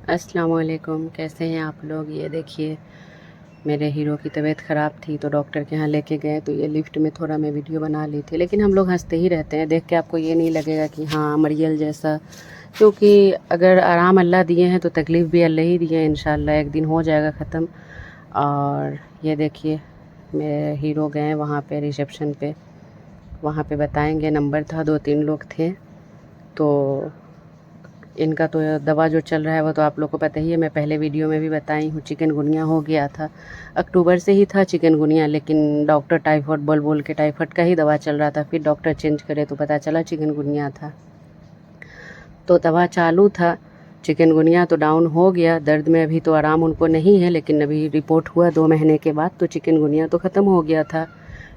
अस्सलाम वालेकुम। कैसे हैं आप लोग। ये देखिए, मेरे हीरो की तबीयत ख़राब थी तो डॉक्टर के यहाँ लेके गए, तो ये लिफ्ट में थोड़ा मैं वीडियो बना ली थी। लेकिन हम लोग हंसते ही रहते हैं, देख के आपको ये नहीं लगेगा कि हाँ मरियल जैसा, क्योंकि अगर आराम अल्लाह दिए हैं तो तकलीफ़ भी अल्लाह ही दिए हैं। इंशाल्लाह एक दिन हो जाएगा ख़त्म। और ये देखिए, मेरे हीरो गए वहाँ पे रिसेप्शन पे, वहाँ पे बताएंगे, नंबर था, 2-3 लोग थे। तो इनका तो दवा जो चल रहा है वो तो आप लोग को पता ही है, मैं पहले वीडियो में भी बताई हूँ। चिकनगुनिया हो गया था, अक्टूबर से ही था चिकनगुनिया, लेकिन डॉक्टर टाइफाइड बोल बोल के टाइफाइड का ही दवा चल रहा था। फिर डॉक्टर चेंज करे तो पता चला चिकनगुनिया था, तो दवा चालू था। चिकनगुनिया तो डाउन हो गया, दर्द में अभी तो आराम उनको नहीं है, लेकिन अभी रिपोर्ट हुआ 2 महीने के बाद तो चिकनगुनिया तो ख़त्म हो गया था।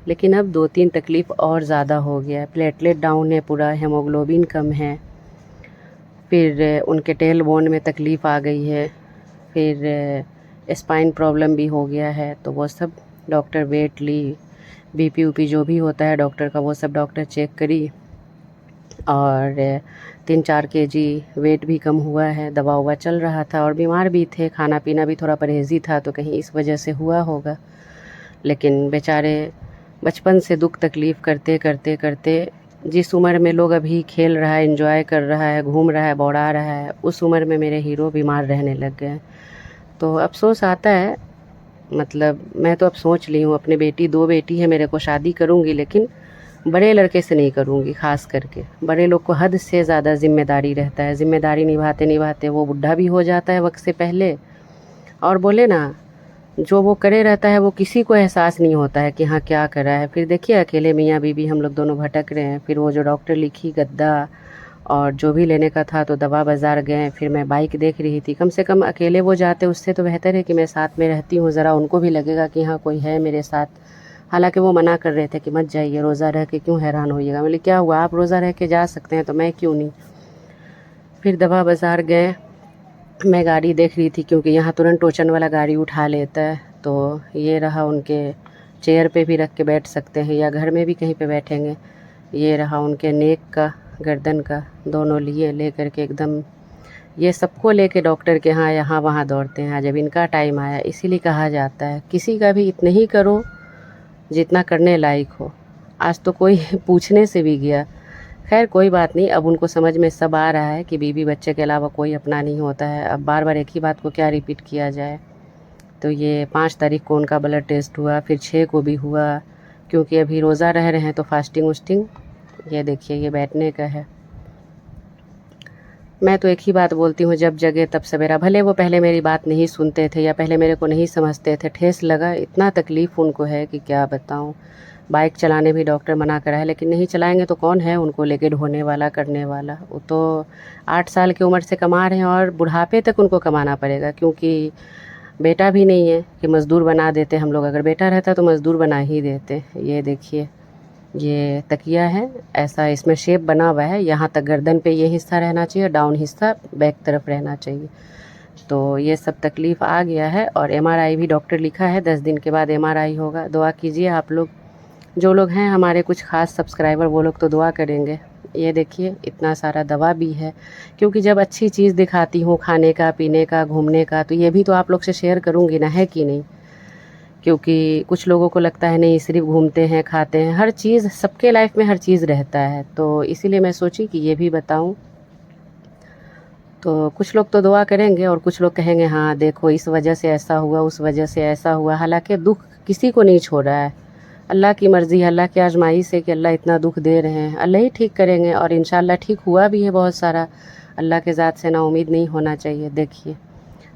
लेकिन अब 2-3 तकलीफ़ और ज़्यादा हो गया है। प्लेटलेट डाउन है पूरा, हेमोग्लोबिन कम है, फिर उनके टेल बोन में तकलीफ़ आ गई है, फिर स्पाइन प्रॉब्लम भी हो गया है। तो वो सब डॉक्टर वेट ली, बीपी ऊपी जो भी होता है डॉक्टर का वो सब डॉक्टर चेक करी, और 3-4 केजी वेट भी कम हुआ है। दवा ववा चल रहा था और बीमार भी थे, खाना पीना भी थोड़ा परहेज़ी था, तो कहीं इस वजह से हुआ होगा। लेकिन बेचारे बचपन से दुख तकलीफ़ करते करते करते, जिस उम्र में लोग अभी खेल रहा है, एंजॉय कर रहा है, घूम रहा है, बौड़ा रहा है, उस उम्र में मेरे हीरो बीमार रहने लग गए। तो अफ़सोस आता है। मतलब मैं तो अब सोच ली हूँ, अपनी बेटी, 2 बेटी है मेरे को, शादी करूँगी लेकिन बड़े लड़के से नहीं करूँगी। ख़ास करके बड़े लोग को हद से ज़्यादा ज़िम्मेदारी रहता है, ज़िम्मेदारी निभाते निभाते वो बुढ़ा भी हो जाता है वक्त से पहले। और बोले ना, जो वो करे रहता है वो किसी को एहसास नहीं होता है कि हाँ क्या करा है। फिर देखिए अकेले मियाँ बीवी हम लोग दोनों भटक रहे हैं। फिर वो जो डॉक्टर लिखी गद्दा और जो भी लेने का था, तो दवा बाज़ार गए। फिर मैं बाइक देख रही थी, कम से कम अकेले वो जाते, उससे तो बेहतर है कि मैं साथ में रहती हूँ, ज़रा उनको भी लगेगा कि हाँ कोई है मेरे साथ। हालांकि वो मना कर रहे थे कि मत जाइए, रोज़ा रह के क्यों हैरान होइएगा। बोले क्या हुआ, आप रोज़ा रह के जा सकते हैं तो मैं क्यों नहीं। फिर दवा बाज़ार गए, मैं गाड़ी देख रही थी क्योंकि यहाँ तुरंत टोचन वाला गाड़ी उठा लेता है। तो ये रहा, उनके चेयर पे भी रख के बैठ सकते हैं या घर में भी कहीं पे बैठेंगे। ये रहा उनके नेक का, गर्दन का, दोनों लिए ले करके एकदम, ये सबको लेके डॉक्टर के यहाँ वहाँ दौड़ते हैं। जब इनका टाइम आया, इसीलिए कहा जाता है किसी का भी इतने ही करो जितना करने लायक हो। आज तो कोई पूछने से भी गया। खैर कोई बात नहीं, अब उनको समझ में सब आ रहा है कि बीवी बच्चे के अलावा कोई अपना नहीं होता है। अब बार बार एक ही बात को क्या रिपीट किया जाए। तो ये 5 तारीख को उनका ब्लड टेस्ट हुआ, फिर 6 को भी हुआ, क्योंकि अभी रोज़ा रह रहे हैं तो फास्टिंग उस्टिंग। ये देखिए, ये बैठने का है। मैं तो एक ही बात बोलती हूँ, जब जगे तब सवेरा। भले वो पहले मेरी बात नहीं सुनते थे या पहले मेरे को नहीं समझते थे, ठेस लगा, इतना तकलीफ़ उनको है कि क्या बताऊँ। बाइक चलाने भी डॉक्टर मना करा है, लेकिन नहीं चलाएंगे तो कौन है उनको लेके ढोने वाला, करने वाला। वो तो 8 साल की उम्र से कमा रहे हैं और बुढ़ापे तक उनको कमाना पड़ेगा, क्योंकि बेटा भी नहीं है कि मज़दूर बना देते हम लोग। अगर बेटा रहता तो मज़दूर बना ही देते। ये देखिए, ये तकिया है, ऐसा इसमें शेप बना हुआ है, यहाँ तक गर्दन पे ये हिस्सा रहना चाहिए, डाउन हिस्सा बैक तरफ रहना चाहिए। तो ये सब तकलीफ़ आ गया है। और एमआरआई भी डॉक्टर लिखा है, 10 दिन के बाद एमआरआई होगा। दुआ कीजिए आप लोग, जो लोग हैं हमारे कुछ ख़ास सब्सक्राइबर, वो लोग तो दुआ करेंगे। ये देखिए, इतना सारा दवा भी है, क्योंकि जब अच्छी चीज़ दिखाती हूँ, खाने का, पीने का, घूमने का, तो ये भी तो आप लोग से शेयर करूँगी ना, है कि नहीं। क्योंकि कुछ लोगों को लगता है नहीं सिर्फ घूमते हैं, खाते हैं, हर चीज़ सबके लाइफ में हर चीज़ रहता है, तो इसीलिए मैं सोची कि ये भी बताऊं। तो कुछ लोग तो दुआ करेंगे और कुछ लोग कहेंगे हाँ देखो इस वजह से ऐसा हुआ, उस वजह से ऐसा हुआ। हालांकि दुख किसी को नहीं छोड़ रहा है, अल्लाह की मर्ज़ी, अल्लाह की आजमाइश है कि अल्लाह इतना दुख दे रहे हैं। अल्लाह ही ठीक करेंगे, और इंशाल्लाह ठीक हुआ भी है बहुत सारा। अल्लाह के ज़ात से ना उम्मीद नहीं होना चाहिए। देखिए,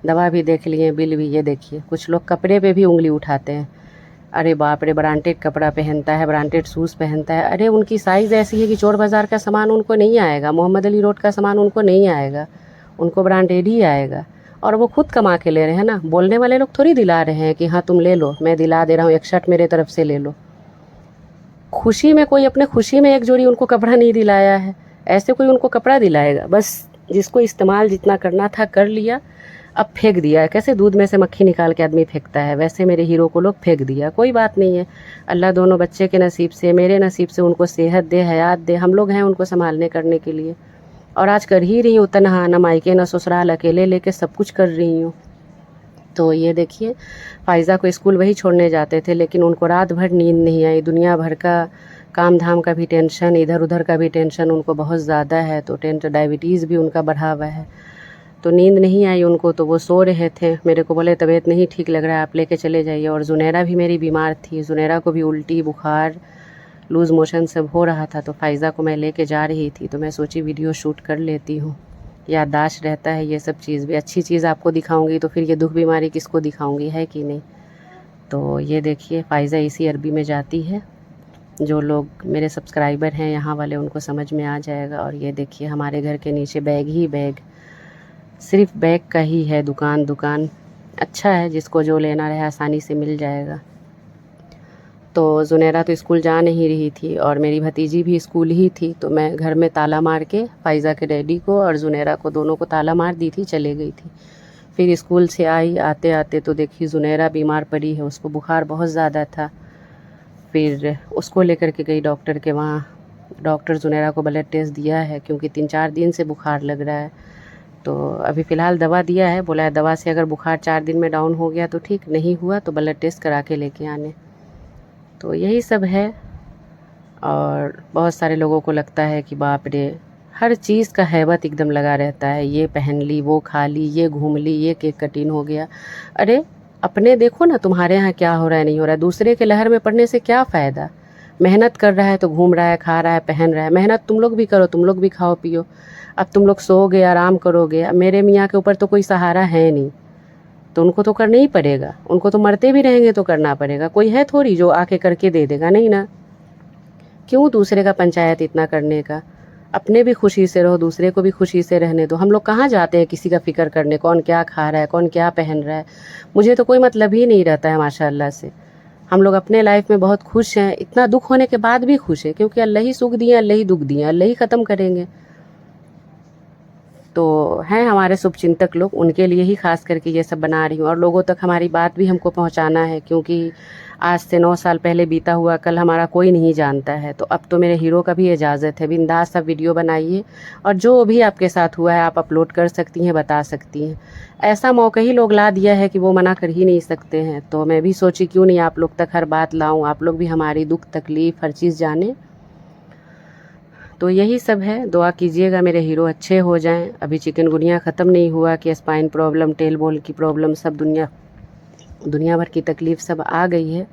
दवा भी देख लिए, बिल भी। ये देखिए, कुछ लोग कपड़े पे भी उंगली उठाते हैं। अरे बाप रे, ब्रांडेड कपड़ा पहनता है, ब्रांडेड शूज़ पहनता है। अरे उनकी साइज़ ऐसी है कि चोर बाज़ार का सामान उनको नहीं आएगा, मोहम्मद अली रोड का सामान उनको नहीं आएगा, उनको ब्रांडेड ही आएगा। और वो खुद कमा के ले रहे हैं ना, बोलने वाले लोग थोड़ी दिला रहे हैं कि हाँ तुम ले लो, मैं दिला दे रहा हूँ, एक शर्ट मेरे तरफ से ले लो। खुशी में कोई अपने खुशी में एक जोड़ी उनको कपड़ा नहीं दिलाया है, ऐसे कोई उनको कपड़ा दिलाएगा। बस जिसको इस्तेमाल जितना करना था कर लिया, अब फेंक दिया। कैसे दूध में से मक्खी निकाल के आदमी फेंकता है, वैसे मेरे हीरो को लोग फेंक दिया। कोई बात नहीं है, अल्लाह दोनों बच्चे के नसीब से, मेरे नसीब से उनको सेहत दे, हयात दे। हम लोग हैं उनको संभालने करने के लिए। और आज कर ही रही हूँ तनहा, ना मायके ना ससुराल, अकेले लेके सब कुछ कर रही हूँ। तो ये देखिए फ़ाइज़ा को स्कूल वही छोड़ने जाते थे, लेकिन उनको रात भर नींद नहीं आई। दुनिया भर का काम धाम का भी टेंशन, इधर उधर का भी टेंशन उनको बहुत ज़्यादा है, तो डायबिटीज़ भी उनका बढ़ा हुआ है, तो नींद नहीं आई उनको, तो वो सो रहे थे। मेरे को बोले तबीयत नहीं ठीक लग रहा है, आप लेके चले जाइए। और ज़ुनैरा भी मेरी बीमार थी, ज़ुनैरा को भी उल्टी बुखार लूज़ मोशन सब हो रहा था, तो फ़ाइज़ा को मैं लेके जा रही थी, तो मैं सोची वीडियो शूट कर लेती हूँ, याददाश्त रहता है ये सब चीज़ भी। अच्छी चीज़ आपको दिखाऊंगी तो फिर ये दुख बीमारी किसको दिखाऊंगी, है कि नहीं। तो ये देखिए फ़ाइज़ा इसी अरबी में जाती है, जो लोग मेरे सब्सक्राइबर हैं यहाँ वाले उनको समझ में आ जाएगा। और ये देखिए हमारे घर के नीचे बैग ही बैग, सिर्फ बैग का ही है दुकान। अच्छा है, जिसको जो लेना रहे आसानी से मिल जाएगा। तो ज़ुनैरा तो स्कूल जा नहीं रही थी और मेरी भतीजी भी स्कूल ही थी, तो मैं घर में ताला मार के फ़ाइज़ा के डैडी को और ज़ुनैरा को दोनों को ताला मार दी थी, चले गई थी। फिर स्कूल से आई, आते आते तो देखी ज़ुनैरा बीमार पड़ी है, उसको बुखार बहुत ज़्यादा था। फिर उसको लेकर के गई डॉक्टर के वहाँ। डॉक्टर ज़ुनैरा को ब्लड टेस्ट दिया है, क्योंकि 3-4 दिन से बुखार लग रहा है। तो अभी फ़िलहाल दवा दिया है, बोला है दवा से अगर बुखार 4 दिन में डाउन हो गया तो ठीक, नहीं हुआ तो ब्लड टेस्ट करा के लेके आने। तो यही सब है। और बहुत सारे लोगों को लगता है कि बाप रे, हर चीज़ का हैबत एकदम लगा रहता है, ये पहन ली, वो खा ली, ये घूम ली, ये केक कटिंग हो गया। अरे अपने देखो ना, तुम्हारे यहाँ क्या हो रहा है नहीं हो रहा है, दूसरे के लहर में पड़ने से क्या फ़ायदा। मेहनत कर रहा है तो घूम रहा है, खा रहा है, पहन रहा है। मेहनत तुम लोग भी करो, तुम लोग भी खाओ पियो। अब तुम लोग सोओगे, आराम करोगे। अब मेरे मियाँ के ऊपर तो कोई सहारा है नहीं, तो उनको तो करना ही पड़ेगा। उनको तो मरते भी रहेंगे तो करना पड़ेगा। कोई है थोड़ी जो आके करके दे देगा, नहीं ना। क्यों दूसरे का पंचायत इतना करने का, अपने भी खुशी से रहो, दूसरे को भी खुशी से रहने दो। हम लोग कहाँ जाते हैं किसी का फ़िक्र करने, कौन क्या खा रहा है, कौन क्या पहन रहा है। मुझे तो कोई मतलब ही नहीं रहता है माशाल्लाह से। हम लोग अपने लाइफ में बहुत खुश हैं, इतना दुख होने के बाद भी खुश है, क्योंकि अल्लाह ही सुख दिए, अल्लाह ही दुख दिए, अल्लाह ही ख़त्म करेंगे। तो हैं हमारे शुभचिंतक लोग, उनके लिए ही खास करके ये सब बना रही हूँ। और लोगों तक हमारी बात भी हमको पहुँचाना है, क्योंकि आज से 9 साल पहले बीता हुआ कल हमारा कोई नहीं जानता है। तो अब तो मेरे हीरो का भी इजाज़त है, बिंदास आप वीडियो बनाइए, और जो भी आपके साथ हुआ है आप अपलोड कर सकती हैं, बता सकती हैं। ऐसा मौका ही लोग ला दिया है कि वो मना कर ही नहीं सकते हैं। तो मैं भी सोची क्यों नहीं आप लोग तक हर बात लाऊं, आप लोग भी हमारी दुख तकलीफ़ हर चीज़ जानें। तो यही सब है, दुआ कीजिएगा मेरे हीरो अच्छे हो जाएं। अभी चिकनगुनिया ख़त्म नहीं हुआ कि स्पाइन प्रॉब्लम, टेल बॉल की प्रॉब्लम, सब दुनिया भर की तकलीफ़ सब आ गई है।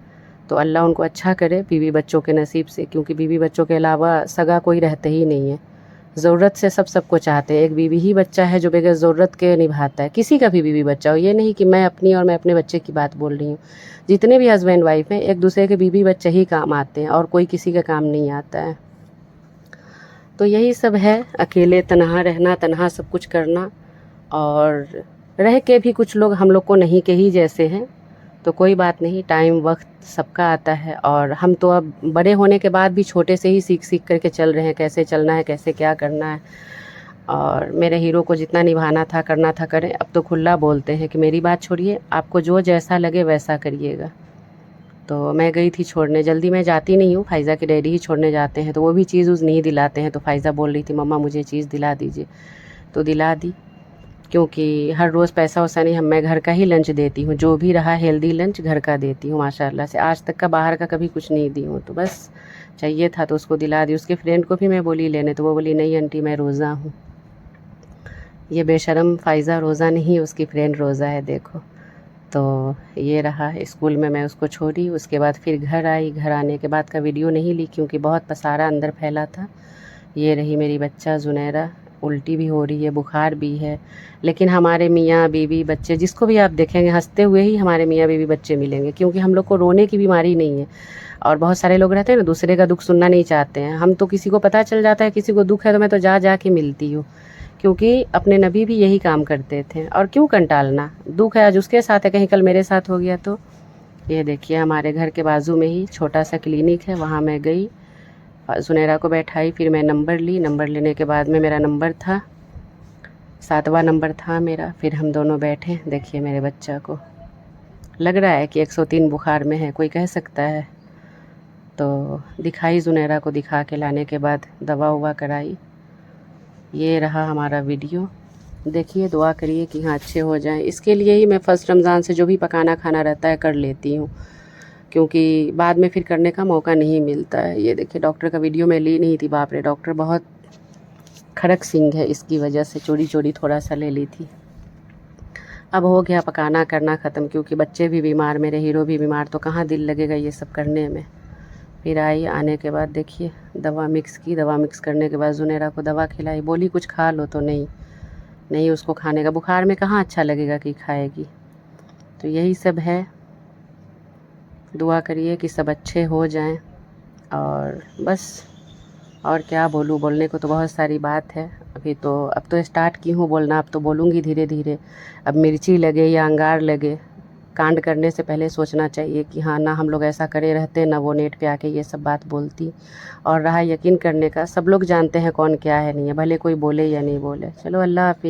तो अल्लाह उनको अच्छा करे बीवी बच्चों के नसीब से, क्योंकि बीवी बच्चों के अलावा सगा कोई रहता ही नहीं है। ज़रूरत से सबको चाहते हैं। एक बीवी ही बच्चा है जो बगैर ज़रूरत के निभाता है, किसी का भी बीवी बच्चा हो। ये नहीं कि मैं अपनी और मैं अपने बच्चे की बात बोल रही हूँ। जितने भी हस्बैंड वाइफ हैं, एक दूसरे के बीवी बच्चे ही काम आते हैं, और कोई किसी का काम नहीं आता है। तो यही सब है, अकेले तनहा रहना, तनहा सब कुछ करना। और रह के भी कुछ लोग हम लोग को नहीं के ही जैसे हैं, तो कोई बात नहीं, टाइम वक्त सबका आता है। और हम तो अब बड़े होने के बाद भी छोटे से ही सीख सीख करके चल रहे हैं, कैसे चलना है, कैसे क्या करना है। और मेरे हीरो को जितना निभाना था करना था करें। अब तो खुला बोलते हैं कि मेरी बात छोड़िए, आपको जो जैसा लगे वैसा करिएगा। तो मैं गई थी छोड़ने, जल्दी मैं जाती नहीं हूँ, फ़ाइज़ा के डैडी ही छोड़ने जाते हैं, तो वो भी चीज़ नहीं दिलाते हैं। तो फ़ाइज़ा बोल रही थी मम्मा मुझे चीज़ दिला दीजिए, तो दिला दी। क्योंकि हर रोज़ पैसा वैसा नहीं, मैं घर का ही लंच देती हूँ, जो भी रहा हेल्दी लंच घर का देती हूँ माशाल्लाह से। आज तक का बाहर का कभी कुछ नहीं दी हूँ, तो बस चाहिए था तो उसको दिला दी। उसके फ्रेंड को भी मैं बोली लेने, तो वो बोली नहीं आंटी मैं रोज़ा हूँ। ये बेशरम फ़ाइज़ा रोज़ा नहीं, उसकी फ्रेंड रोज़ा है, देखो। तो ये रहा, स्कूल में मैं उसको छोड़ी, उसके बाद फिर घर आई। घर आने के बाद का वीडियो नहीं ली, क्योंकि बहुत पसारा अंदर फैला था। ये रही मेरी बच्चा ज़ुनैरा, उल्टी भी हो रही है, बुखार भी है। लेकिन हमारे मियाँ बीवी बच्चे, जिसको भी आप देखेंगे हंसते हुए ही हमारे मियाँ बीवी बच्चे मिलेंगे, क्योंकि हम लोग को रोने की बीमारी नहीं है। और बहुत सारे लोग रहते हैं ना, दूसरे का दुख सुनना नहीं चाहते हैं। हम तो किसी को पता चल जाता है किसी को दुख है, तो मैं तो जा के मिलती हूँ, क्योंकि अपने नबी भी यही काम करते थे। और क्यों कंटालना, दुख है आज उसके साथ है, कहीं कल मेरे साथ हो गया तो। ये देखिए हमारे घर के बाजू में ही छोटा सा क्लिनिक है, वहाँ मैं गई, ज़ुनैरा को बैठाई, फिर मैं नंबर ली। नंबर लेने के बाद में मेरा नंबर था 7वां नंबर था मेरा। फिर हम दोनों बैठे, देखिए मेरे बच्चा को लग रहा है कि 103 बुखार में है, कोई कह सकता है। तो दिखाई, ज़ुनैरा को दिखा के लाने के बाद दवा उवा कराई। ये रहा हमारा वीडियो। देखिए, दुआ करिए कि हाँ अच्छे हो जाएं। इसके लिए ही मैं फ़र्स्ट रमज़ान से जो भी पकाना खाना रहता है कर लेती हूँ, क्योंकि बाद में फिर करने का मौका नहीं मिलता है। ये देखिए, डॉक्टर का वीडियो मैं ली नहीं थी, बाप रे, डॉक्टर बहुत खड़क सिंह है, इसकी वजह से चोरी चोरी थोड़ा सा ले ली थी। अब हो गया पकाना करना ख़त्म, क्योंकि बच्चे भी बीमार, मेरे हीरो भी बीमार, तो कहाँ दिल लगेगा ये सब करने में। फिर आई, आने के बाद देखिए दवा मिक्स की, दवा मिक्स करने के बाद जुनेरा को दवा खिलाई, बोली कुछ खा लो, तो नहीं उसको खाने का, बुखार में कहाँ अच्छा लगेगा कि खाएगी। तो यही सब है, दुआ करिए कि सब अच्छे हो जाएं। और बस, और क्या बोलूँ, बोलने को तो बहुत सारी बात है। अब तो स्टार्ट की हूँ बोलना, अब तो बोलूँगी धीरे धीरे। अब मिर्ची लगे या अंगार लगे, कांड करने से पहले सोचना चाहिए कि हाँ ना हम लोग ऐसा करे रहते, ना वो नेट पे आके ये सब बात बोलती। और रहा यकीन करने का, सब लोग जानते हैं कौन क्या है नहीं है, भले कोई बोले या नहीं बोले। चलो, अल्लाह हाफिज़।